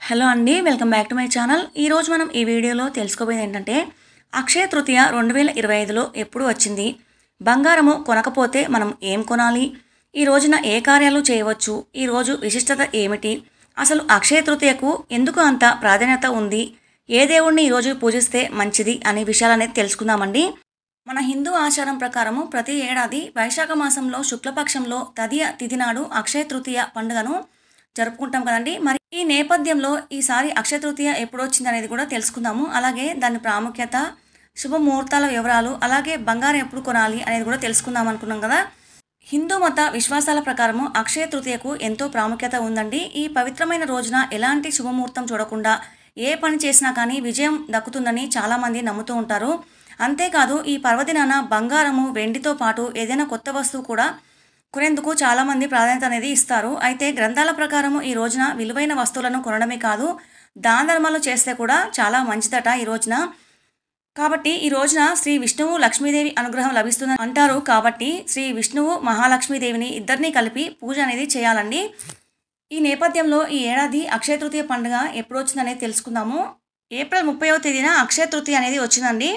Hello అండి, welcome back to my channel. ఈరోజు మనం ఈ వీడియోలో తెలుసుకోబోయేది ఏంటంటే అక్షయ తృతీయ 2025లో ఎప్పుడు వచ్చింది, బంగారము కొనకపోతే మనం ఏం కొనాలి, ఈ రోజున ఏ కార్యాలు చేయవచ్చు, ఈరోజు విశిష్టత ఏమిటి, అసలు అక్షయ తృతీయకు ఎందుకు అంత ప్రాధాన్యత ఉంది, ఏ దేవుణ్ణి ఈరోజు పూజిస్తే మంచిది అనే విషయాలనేది తెలుసుకుందామండి. మన హిందూ ఆచారం ప్రకారము ప్రతి ఏడాది వైశాఖ మాసంలో శుక్లపక్షంలో తదియ తిథి నాడు అక్షయ తృతీయ పండుగను జరుపుకుంటాం కదండి. మరి ఈ నేపథ్యంలో ఈసారి అక్షయ తృతీయ ఎప్పుడు వచ్చింది అనేది కూడా తెలుసుకుందాము. అలాగే దాని ప్రాముఖ్యత, శుభముహూర్తాల వివరాలు, అలాగే బంగారం ఎప్పుడు కొనాలి అనేది కూడా తెలుసుకుందాం అనుకున్నాం కదా. హిందూ మత విశ్వాసాల ప్రకారము అక్షయ తృతీయకు ఎంతో ప్రాముఖ్యత ఉందండి. ఈ పవిత్రమైన రోజున ఎలాంటి శుభముహూర్తం చూడకుండా ఏ పని చేసినా కానీ విజయం దక్కుతుందని చాలామంది నమ్ముతూ ఉంటారు. అంతేకాదు ఈ పర్వదినాన బంగారము, వెండితో పాటు ఏదైనా కొత్త వస్తువు కూడా కొనేందుకు చాలామంది ప్రాధాన్యత అనేది ఇస్తారు. అయితే గ్రంథాల ప్రకారము ఈ రోజున విలువైన వస్తువులను కొనడమే కాదు, దాన ధర్మాలు చేస్తే కూడా చాలా మంచిదట ఈ రోజున. కాబట్టి ఈ రోజున శ్రీ విష్ణువు లక్ష్మీదేవి అనుగ్రహం లభిస్తుందని అంటారు. కాబట్టి శ్రీ విష్ణువు మహాలక్ష్మీదేవిని ఇద్దరిని కలిపి పూజ అనేది చేయాలండి. ఈ నేపథ్యంలో ఈ ఏడాది అక్షయ తృతీయ పండుగ ఎప్పుడు వచ్చిందనేది తెలుసుకుందాము. ఏప్రిల్ 30వ తేదీన అక్షయ తృతీయ అనేది వచ్చిందండి.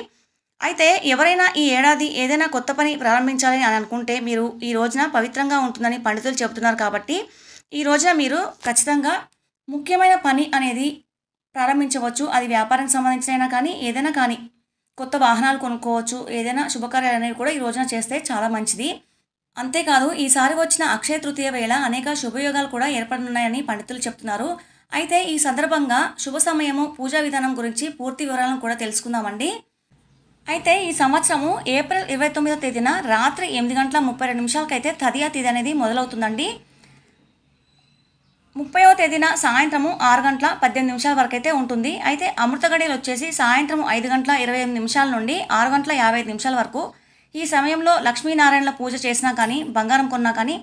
అయితే ఎవరైనా ఈ ఏడాది ఏదైనా కొత్త పని ప్రారంభించాలని అని అనుకుంటే మీరు ఈ రోజున పవిత్రంగా ఉంటుందని పండితులు చెబుతున్నారు. కాబట్టి ఈ రోజున మీరు ఖచ్చితంగా ముఖ్యమైన పని అనేది ప్రారంభించవచ్చు. అది వ్యాపారానికి సంబంధించిన కానీ ఏదైనా కానీ, కొత్త వాహనాలు కొనుక్కోవచ్చు, ఏదైనా శుభకార్యాలు అనేవి కూడా ఈ రోజున చేస్తే చాలా మంచిది. అంతేకాదు ఈసారి వచ్చిన అక్షయ తృతీయ వేళ అనేక శుభయోగాలు కూడా ఏర్పడనున్నాయని పండితులు చెప్తున్నారు. అయితే ఈ సందర్భంగా శుభ సమయము, పూజా విధానం గురించి పూర్తి వివరాలను కూడా తెలుసుకుందామండి. అయితే ఈ సంవత్సరము ఏప్రిల్ 29వ తేదీన రాత్రి 8:32 అయితే తదియ తిథి అనేది మొదలవుతుందండి. 30వ తేదీన సాయంత్రము 6:18 వరకు అయితే ఉంటుంది. అయితే అమృత గడియలు వచ్చేసి సాయంత్రం 5:28 నుండి 6:55 వరకు. ఈ సమయంలో లక్ష్మీనారాయణల పూజ చేసినా కానీ, బంగారం కొన్నా కానీ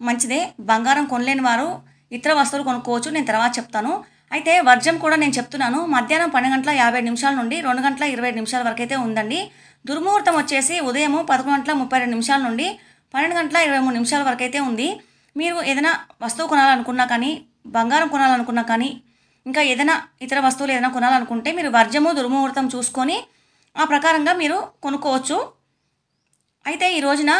మంచిదే. బంగారం కొనలేని వారు ఇతర వస్తువులు కొనుక్కోవచ్చు, నేను తర్వాత చెప్తాను. అయితే వర్జం కూడా నేను చెప్తున్నాను. మధ్యాహ్నం 12:57 నుండి 2:27 వరకు అయితే ఉందండి. దుర్ముహూర్తం వచ్చేసి ఉదయం 11:32 నుండి 12:23 వరకు అయితే ఉంది. మీరు ఏదైనా వస్తువు కొనాలనుకున్నా కానీ, బంగారం కొనాలనుకున్నా కానీ, ఇంకా ఏదైనా ఇతర వస్తువులు ఏదైనా కొనాలనుకుంటే మీరు వర్జము, దుర్ముహూర్తం చూసుకొని ఆ ప్రకారంగా మీరు కొనుక్కోవచ్చు. అయితే ఈ రోజున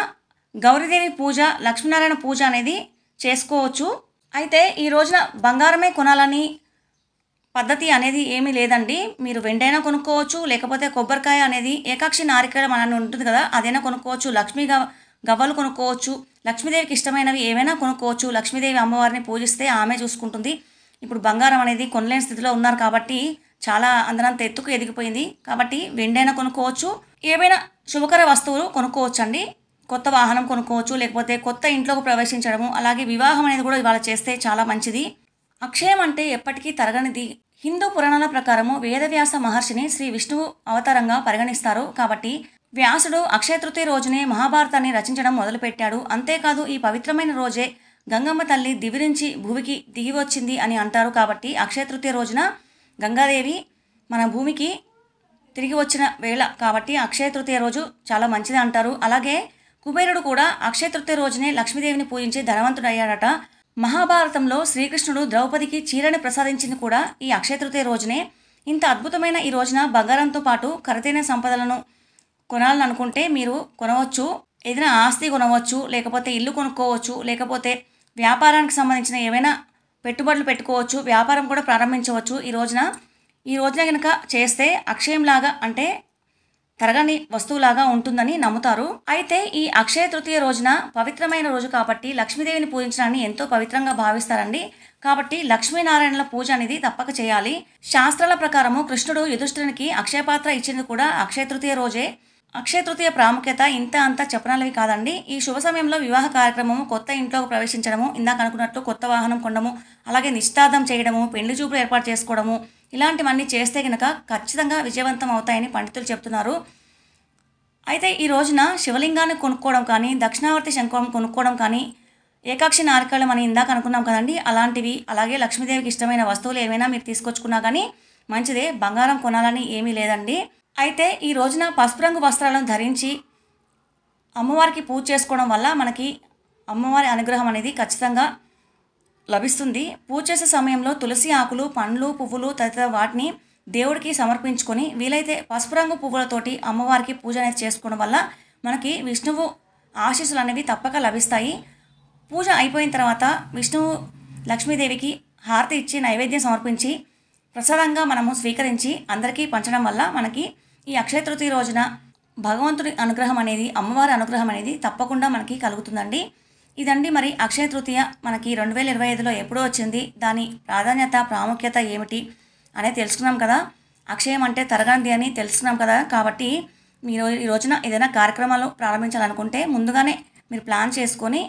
గౌరీదేవి పూజ, లక్ష్మీనారాయణ పూజ అనేది చేసుకోవచ్చు. అయితే ఈ రోజున బంగారమే కొనాలని పద్ధతి అనేది ఏమీ లేదండి. మీరు వెండైనా కొనుక్కోవచ్చు, లేకపోతే కొబ్బరికాయ అనేది ఏకాక్షి నారికేళం అని ఉంటుంది కదా, అదైనా కొనుక్కోవచ్చు. లక్ష్మీ గవ్వలు కొనుక్కోవచ్చు. లక్ష్మీదేవికి ఇష్టమైనవి ఏమైనా కొనుక్కోవచ్చు. లక్ష్మీదేవి అమ్మవారిని పూజిస్తే ఆమె చూసుకుంటుంది. ఇప్పుడు బంగారం అనేది కొనలేని స్థితిలో ఉన్నారు కాబట్టి చాలా అందరంత ఎత్తుకు ఎదిగిపోయింది. కాబట్టి వెండైనా కొనుక్కోవచ్చు, ఏవైనా శుభకర వస్తువులు కొనుక్కోవచ్చు అండి. కొత్త వాహనం కొనుక్కోవచ్చు, లేకపోతే కొత్త ఇంట్లోకి ప్రవేశించడము, అలాగే వివాహం అనేది కూడా ఇవాళ చేస్తే చాలా మంచిది. అక్షయం అంటే ఎప్పటికీ తరగనిది. హిందూ పురాణాల ప్రకారము వేదవ్యాస మహర్షిని శ్రీ విష్ణువు అవతారంగా పరిగణిస్తారు. కాబట్టి వ్యాసుడు అక్షయ తృతీయ రోజునే మహాభారతాన్ని రచించడం మొదలుపెట్టాడు. అంతేకాదు ఈ పవిత్రమైన రోజే గంగమ్మ తల్లి దివి నుంచి భూమికి దిగి వచ్చింది అని అంటారు. కాబట్టి అక్షయ తృతీయ రోజున గంగాదేవి మన భూమికి తిరిగి వచ్చిన వేళ కాబట్టి అక్షయ తృతీయ రోజు చాలా మంచిది అంటారు. అలాగే కుబేరుడు కూడా అక్షయ తృతీయ రోజునే లక్ష్మీదేవిని పూజించి ధనవంతుడయ్యాడట. మహాభారతంలో శ్రీకృష్ణుడు ద్రౌపదికి చీరని ప్రసాదించింది కూడా ఈ అక్షయ తృతీయ రోజునే. ఇంత అద్భుతమైన ఈ రోజున బంగారంతో పాటు ఖరీదైన సంపదలను కొనాలని అనుకుంటే మీరు కొనవచ్చు. ఏదైనా ఆస్తి కొనవచ్చు, లేకపోతే ఇల్లు కొనుక్కోవచ్చు, లేకపోతే వ్యాపారానికి సంబంధించిన ఏవైనా పెట్టుబడులు పెట్టుకోవచ్చు, వ్యాపారం కూడా ప్రారంభించవచ్చు. ఈ రోజున కనుక చేస్తే అక్షయంలాగా అంటే తరగని వస్తువులాగా ఉంటుందని నమ్ముతారు. అయితే ఈ అక్షయ తృతీయ రోజున పవిత్రమైన రోజు కాబట్టి లక్ష్మీదేవిని పూజించడాన్ని ఎంతో పవిత్రంగా భావిస్తారండి. కాబట్టి లక్ష్మీనారాయణల పూజ అనేది తప్పక చేయాలి. శాస్త్రాల ప్రకారము కృష్ణుడు యుధిష్ఠిరునికి అక్షయపాత్ర ఇచ్చింది కూడా అక్షయ తృతీయ రోజే. అక్షయ తృతీయ ప్రాముఖ్యత ఇంత అంతా చెప్పనలవి కాదండి. ఈ శుభ సమయంలో వివాహ కార్యక్రమము, కొత్త ఇంట్లోకి ప్రవేశించడము, ఇందాక అనుకున్నట్టు కొత్త వాహనం కొనడము, అలాగే నిశ్చితార్థం చేయడము, పెళ్లి చూపులు ఏర్పాటు చేసుకోవడము, ఇలాంటివన్నీ చేస్తే కనుక ఖచ్చితంగా విజయవంతం అవుతాయని పండితులు చెప్తున్నారు. అయితే ఈ రోజున శివలింగాన్ని కొనుక్కోవడం కానీ, దక్షిణావర్తి శంఖం కొనుక్కోవడం కానీ, ఏకాక్షి నారికేళం అని ఇందాక అనుకున్నాం కదండి, అలాంటివి, అలాగే లక్ష్మీదేవికి ఇష్టమైన వస్తువులు ఏమైనా మీరు తీసుకొచ్చుకున్నా కానీ మంచిదే. బంగారం కొనాలని ఏమీ లేదండి. అయితే ఈ రోజున పసుపు రంగు వస్త్రాలను ధరించి అమ్మవారికి పూజ చేసుకోవడం వల్ల మనకి అమ్మవారి అనుగ్రహం అనేది ఖచ్చితంగా లభిస్తుంది. పూజ చేసే సమయంలో తులసి ఆకులు, పండ్లు, పువ్వులు తదితర వాటిని దేవుడికి సమర్పించుకొని వీలైతే పసుపు రంగు పువ్వులతోటి అమ్మవారికి పూజ అనేది చేసుకోవడం వల్ల మనకి విష్ణువు ఆశీస్సులు అనేవి తప్పక లభిస్తాయి. పూజ అయిపోయిన తర్వాత విష్ణువు లక్ష్మీదేవికి హారతి ఇచ్చి నైవేద్యం సమర్పించి ప్రసాదంగా మనము స్వీకరించి అందరికీ పంచడం వల్ల మనకి ఈ అక్షయ తృతీయ రోజున భగవంతుడి అనుగ్రహం అనేది, అమ్మవారి అనుగ్రహం అనేది తప్పకుండా మనకి కలుగుతుందండి. ఇదండి మరి అక్షయ తృతీయ మనకి 2025లో ఎప్పుడో వచ్చింది, దాని ప్రాధాన్యత ప్రాముఖ్యత ఏమిటి అనేది తెలుసుకున్నాం కదా. అక్షయం అంటే తరగనిది అని తెలుసుకున్నాం కదా. కాబట్టి మీరు ఈ రోజున ఏదైనా కార్యక్రమాలు ప్రారంభించాలనుకుంటే ముందుగానే మీరు ప్లాన్ చేసుకొని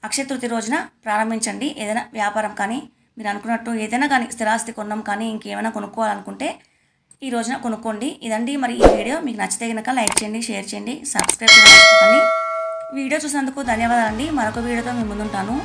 అక్షయ తృతీయ రోజున ప్రారంభించండి. ఏదైనా వ్యాపారం కానీ, మీరు అనుకున్నట్టు ఏదైనా కానీ స్థిరాస్తి కొనడం కానీ ఇంకేమైనా కొనుక్కోవాలనుకుంటే ఈ రోజున కొనుక్కోండి. ఇదండి మరి ఈ వీడియో. మీకు నచ్చితే కనుక లైక్ చేయండి, షేర్ చేయండి, సబ్స్క్రైబ్ చేయడం మర్చిపోకండి. వీడియో చూసినందుకు ధన్యవాదాలండి. మరొక వీడియోతో మీ ముందుంటాను.